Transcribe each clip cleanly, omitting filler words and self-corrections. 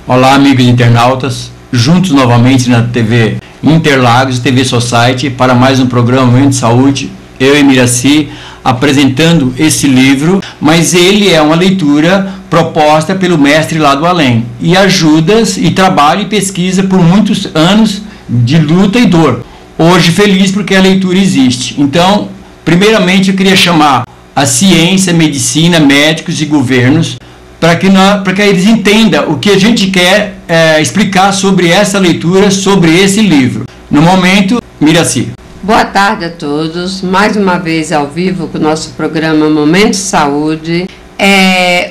Olá, amigos internautas, juntos novamente na TV Interlagos e TV Society para mais um programa Momento de Saúde. Eu e Miraci apresentando esse livro, mas ele é uma leitura proposta pelo mestre lá do além e ajuda e trabalho e pesquisa por muitos anos de luta e dor. Hoje feliz porque a leitura existe. Então, primeiramente eu queria chamar a ciência, medicina, médicos e governos para que eles entendam o que a gente quer explicar sobre essa leitura, sobre esse livro. No momento, Miraci. Boa tarde a todos, mais uma vez ao vivo com o nosso programa Momento de Saúde.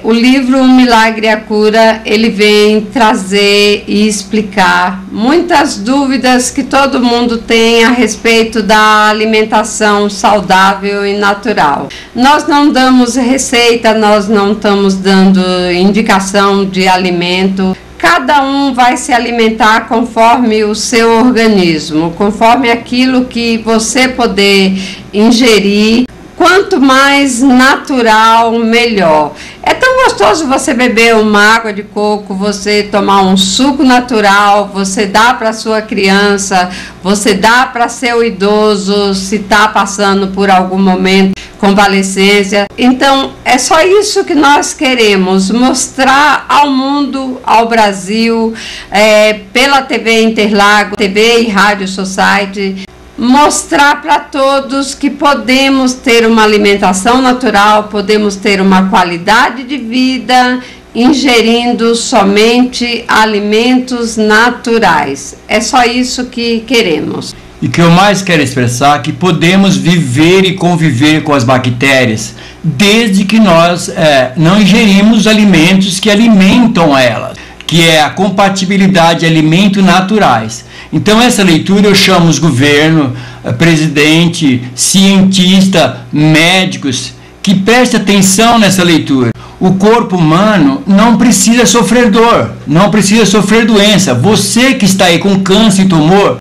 O livro O Milagre e a Cura, ele vem trazer e explicar muitas dúvidas que todo mundo tem a respeito da alimentação saudável e natural. Nós não damos receita, nós não estamos dando indicação de alimento. Cada um vai se alimentar conforme o seu organismo, conforme aquilo que você poder ingerir. Quanto mais natural, melhor. É tão gostoso você beber uma água de coco, você tomar um suco natural, você dá para sua criança, você dá para seu idoso, se está passando por algum momento convalescência. Então, é só isso que nós queremos, mostrar ao mundo, ao Brasil, pela TV Interlagos, TV e Rádio Society, mostrar para todos que podemos ter uma alimentação natural, podemos ter uma qualidade de vida ingerindo somente alimentos naturais. É só isso que queremos. E que eu mais quero expressar é que podemos viver e conviver com as bactérias desde que nós não ingerimos alimentos que alimentam elas, que é a compatibilidade de alimentos naturais. Então essa leitura eu chamo os governos, presidente, cientista, médicos, que prestem atenção nessa leitura. O corpo humano não precisa sofrer dor, não precisa sofrer doença. Você que está aí com câncer e tumor,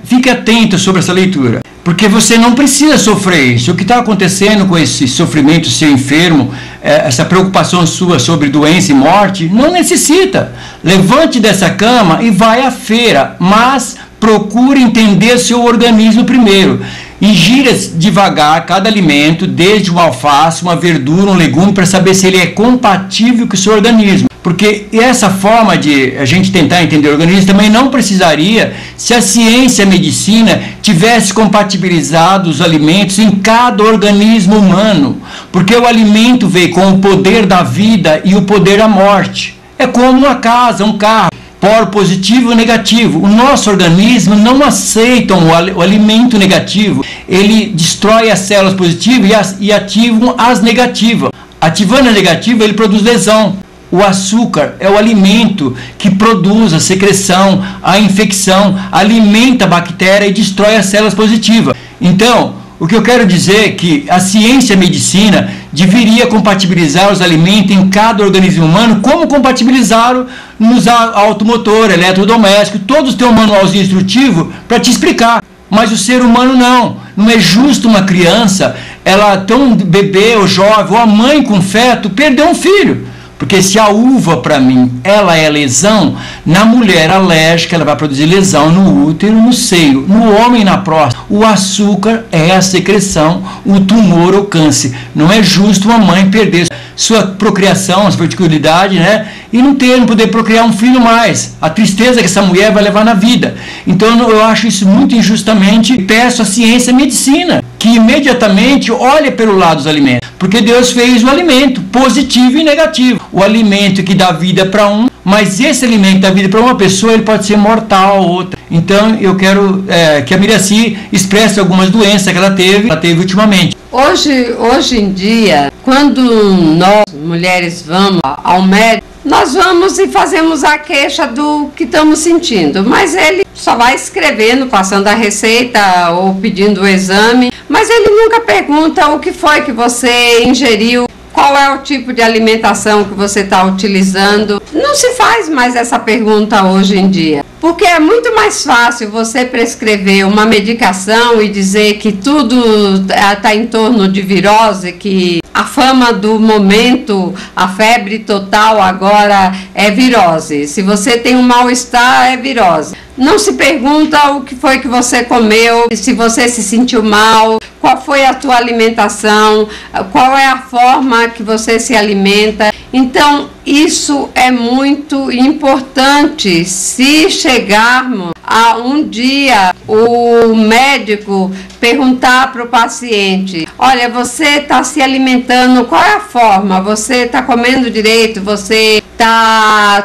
fique atento sobre essa leitura, porque você não precisa sofrer isso. O que está acontecendo com esse sofrimento seu enfermo, essa preocupação sua sobre doença e morte, não necessita. Levante dessa cama e vai à feira, mas procure entender seu organismo primeiro. Ingira devagar cada alimento, desde um alface, uma verdura, um legume, para saber se ele é compatível com o seu organismo. Porque essa forma de a gente tentar entender o organismo também não precisaria se a ciência e a medicina tivesse compatibilizado os alimentos em cada organismo humano. Porque o alimento veio com o poder da vida e o poder da morte. É como uma casa, um carro. Polo positivo e negativo. O nosso organismo não aceita o alimento negativo. Ele destrói as células positivas e ativa as negativas. Ativando a negativa, ele produz lesão. O açúcar é o alimento que produz a secreção, a infecção, alimenta a bactéria e destrói as células positivas. Então, o que eu quero dizer é que a ciência e a medicina deveria compatibilizar os alimentos em cada organismo humano, como compatibilizaram nos automotores, eletrodomésticos. Todos têm um manualzinho instrutivo para te explicar. Mas o ser humano não. Não é justo uma criança, ela ter um bebê ou jovem, ou a mãe com feto, perder um filho. Porque se a uva, para mim, ela é lesão, na mulher alérgica ela vai produzir lesão no útero, no seio, no homem na próstata. O açúcar é a secreção, o tumor ou câncer. Não é justo uma mãe perder sua procriação, sua fertilidade, né? E não poder procriar um filho mais. A tristeza que essa mulher vai levar na vida. Então eu acho isso muito injustamente. Peço à ciência e à medicina que imediatamente olhe pelo lado dos alimentos. Porque Deus fez o alimento positivo e negativo. O alimento que dá vida para um, mas esse alimento que dá vida para uma pessoa, ele pode ser mortal a outra. Então eu quero que a Miraci expresse algumas doenças que ela teve ultimamente. Hoje em dia, quando nós, mulheres, vamos ao médico, nós vamos e fazemos a queixa do que estamos sentindo, mas ele só vai escrevendo, passando a receita ou pedindo o exame, mas ele nunca pergunta o que foi que você ingeriu, qual é o tipo de alimentação que você está utilizando. Não se faz mais essa pergunta hoje em dia. Porque é muito mais fácil você prescrever uma medicação e dizer que tudo está em torno de virose, que a fama do momento, a febre total agora é virose. Se você tem um mal-estar, é virose. Não se pergunta o que foi que você comeu, se você se sentiu mal, qual foi a tua alimentação, qual é a forma que você se alimenta. Então, isso é muito importante. Se chegarmos a um dia o médico perguntar para o paciente: olha, você está se alimentando, qual é a forma? Você está comendo direito? Você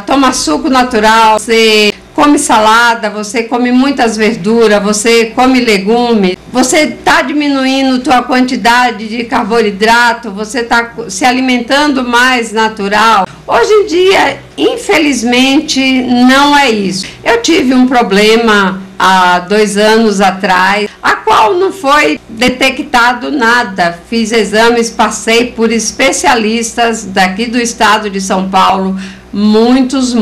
toma suco natural? Você come salada, você come muitas verduras, você come legumes, você está diminuindo tua quantidade de carboidrato, você está se alimentando mais natural. Hoje em dia, infelizmente, não é isso. Eu tive um problema há 2 anos atrás, a qual não foi detectado nada. Fiz exames, passei por especialistas daqui do estado de São Paulo, muitos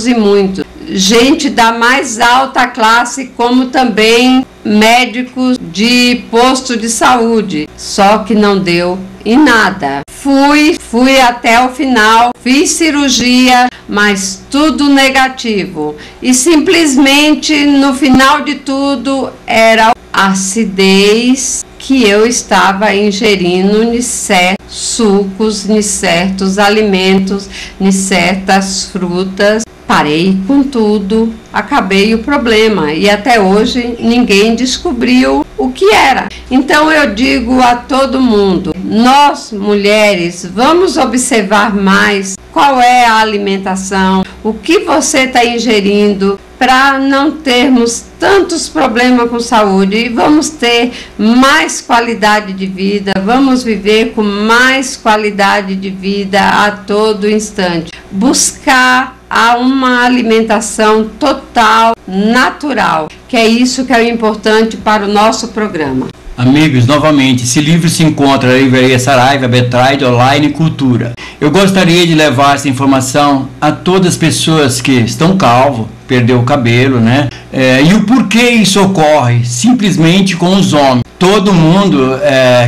e muitos. Gente da mais alta classe, como também médicos de posto de saúde, só que não deu em nada. Fui até o final, fiz cirurgia, mas tudo negativo. E simplesmente no final de tudo era acidez que eu estava ingerindo em certos sucos, em certos alimentos, em certas frutas. Parei com tudo, acabei o problema e até hoje ninguém descobriu o que era. Então eu digo a todo mundo, nós mulheres vamos observar mais qual é a alimentação, o que você está ingerindo, para não termos tantos problemas com saúde e vamos ter mais qualidade de vida, vamos viver com mais qualidade de vida a todo instante. Buscar uma alimentação total, natural, que é isso que é importante para o nosso programa. Amigos, novamente, esse livro se encontra na livraria Saraiva, Betride, Online Cultura. Eu gostaria de levar essa informação a todas as pessoas que estão calvo, perdeu o cabelo, né? E o porquê isso ocorre? Simplesmente com os homens. Todo mundo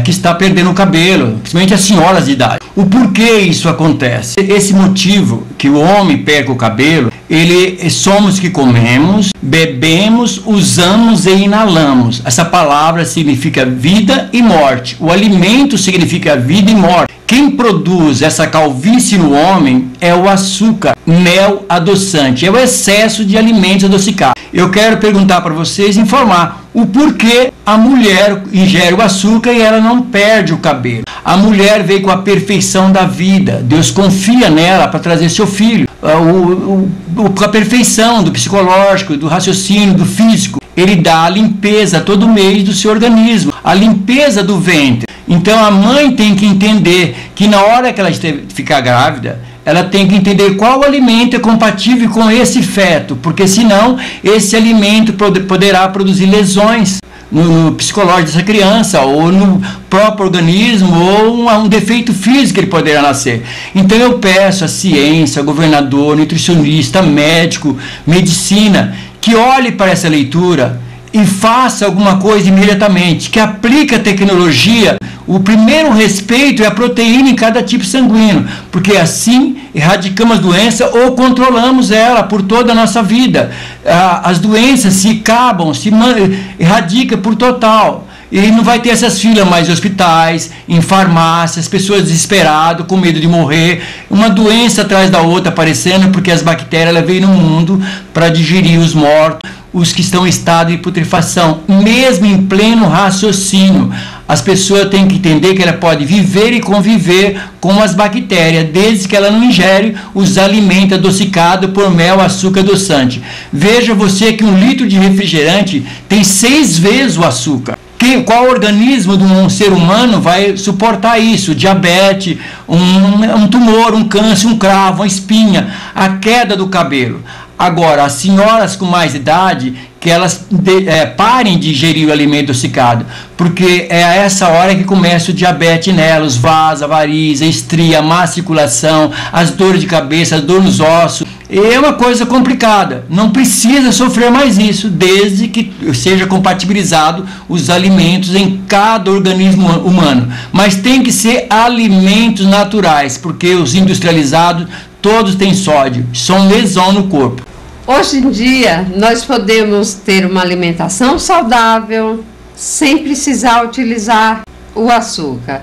que está perdendo o cabelo, principalmente as senhoras de idade. O porquê isso acontece? Esse motivo que o homem perde o cabelo, somos que comemos, bebemos, usamos e inalamos. Essa palavra significa vida e morte. O alimento significa vida e morte. Quem produz essa calvície no homem é o açúcar, mel adoçante, é o excesso de alimentos adocicados. Eu quero perguntar para vocês, informar o porquê a mulher ingere o açúcar e ela não perde o cabelo. A mulher veio com a perfeição da vida, Deus confia nela para trazer seu filho, a perfeição do psicológico, do raciocínio, do físico. Ele dá a limpeza todo mês do seu organismo, a limpeza do ventre. Então a mãe tem que entender que na hora que ela ficar grávida, ela tem que entender qual alimento é compatível com esse feto, porque senão esse alimento poderá produzir lesões no psicológico dessa criança, ou no próprio organismo, ou um defeito físico que ele poderá nascer. Então eu peço à ciência, governador, nutricionista, médico, medicina, que olhe para essa leitura e faça alguma coisa imediatamente, que aplique a tecnologia. O primeiro respeito é a proteína em cada tipo sanguíneo, porque assim erradicamos a doença ou controlamos ela por toda a nossa vida. As doenças se acabam, erradica por total. E não vai ter essas filas mais em hospitais, em farmácias, pessoas desesperadas, com medo de morrer, uma doença atrás da outra aparecendo, porque as bactérias veio no mundo para digerir os mortos, os que estão em estado de putrefação, mesmo em pleno raciocínio. As pessoas têm que entender que ela pode viver e conviver com as bactérias, desde que ela não ingere os alimentos adocicados por mel, açúcar adoçante. Veja você que 1 litro de refrigerante tem 6 vezes o açúcar. Qual organismo de um ser humano vai suportar isso? Diabetes, um tumor, um câncer, um cravo, uma espinha, a queda do cabelo. Agora, as senhoras com mais idade, que elas parem de ingerir o alimento adocicado, porque é a essa hora que começa o diabetes nelas, vasos, varizes, a estria, a má circulação, as dores de cabeça, as dores nos ossos. É uma coisa complicada, não precisa sofrer mais isso, desde que seja compatibilizado os alimentos em cada organismo humano. Mas tem que ser alimentos naturais, porque os industrializados todos têm sódio, são lesão no corpo. Hoje em dia, nós podemos ter uma alimentação saudável, sem precisar utilizar o açúcar.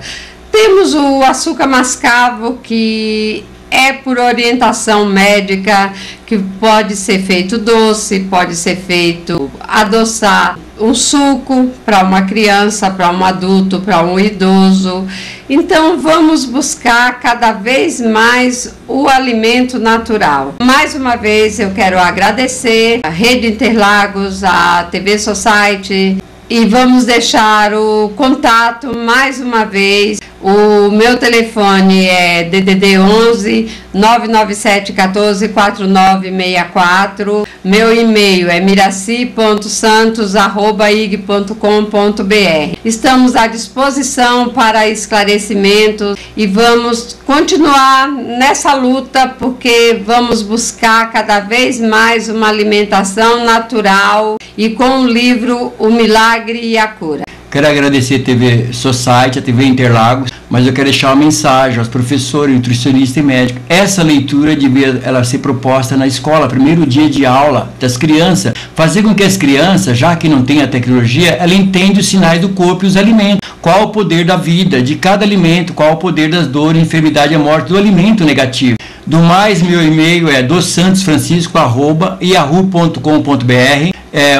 Temos o açúcar mascavo, que é por orientação médica, que pode ser feito doce, pode ser feito adoçar um suco para uma criança, para um adulto, para um idoso. Então vamos buscar cada vez mais o alimento natural. Mais uma vez eu quero agradecer a Rede Interlagos, a TV Society, e vamos deixar o contato mais uma vez. O meu telefone é DDD 11 997 14 4964. Meu e-mail é miraci.santos@ig.com.br. Estamos à disposição para esclarecimentos e vamos continuar nessa luta, porque vamos buscar cada vez mais uma alimentação natural e com o livro O Milagre e a Cura. Quero agradecer a TV Society, a TV Interlagos, mas eu quero deixar uma mensagem aos professores, nutricionistas e médicos. Essa leitura devia ela ser proposta na escola, primeiro dia de aula das crianças, fazer com que as crianças, já que não tem a tecnologia, ela entenda os sinais do corpo e os alimentos. Qual o poder da vida, de cada alimento, qual o poder das dores, enfermidade e a morte do alimento negativo. Do mais, meu e-mail é dosantosfrancisco@yahoo.com.br.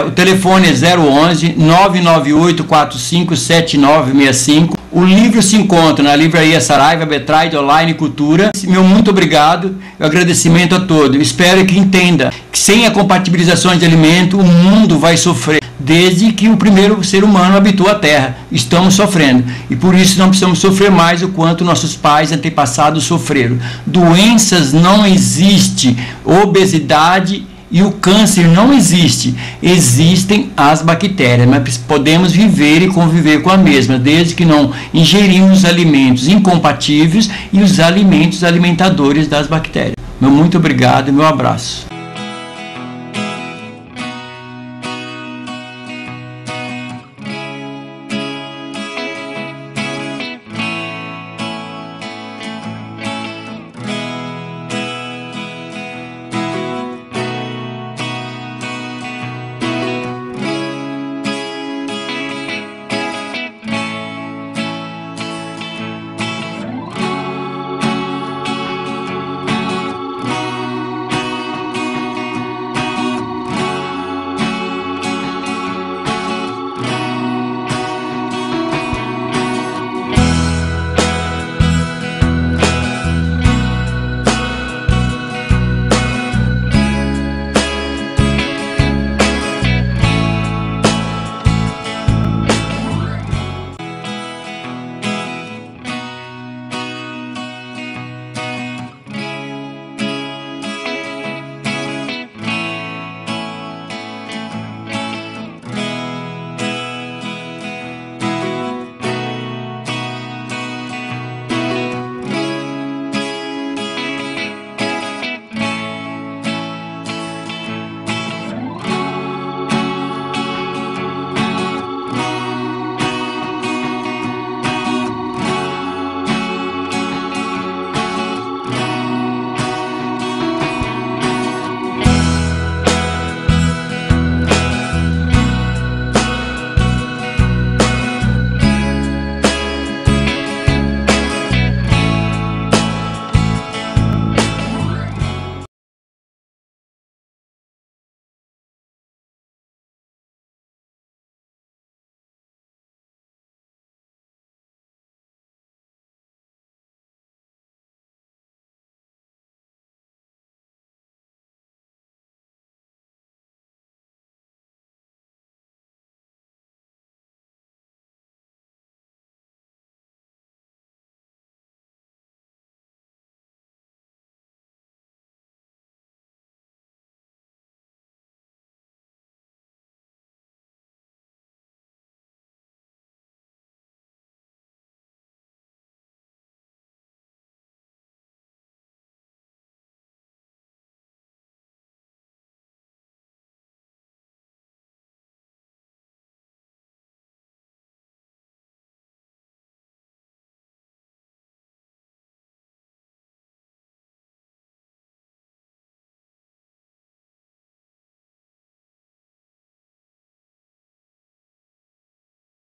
O telefone é 011 998 45 7965. O livro se encontra na livraria Saraiva, Betride, Online Cultura. Meu muito obrigado, agradecimento a todos. Espero que entenda que sem a compatibilização de alimento o mundo vai sofrer. Desde que o primeiro ser humano habitou a Terra, estamos sofrendo. E por isso não precisamos sofrer mais o quanto nossos pais antepassados sofreram. Doenças não existem, obesidade e o câncer não existe. Existem as bactérias, mas podemos viver e conviver com a mesma, desde que não ingerimos alimentos incompatíveis e os alimentos alimentadores das bactérias. Meu muito obrigado e meu abraço.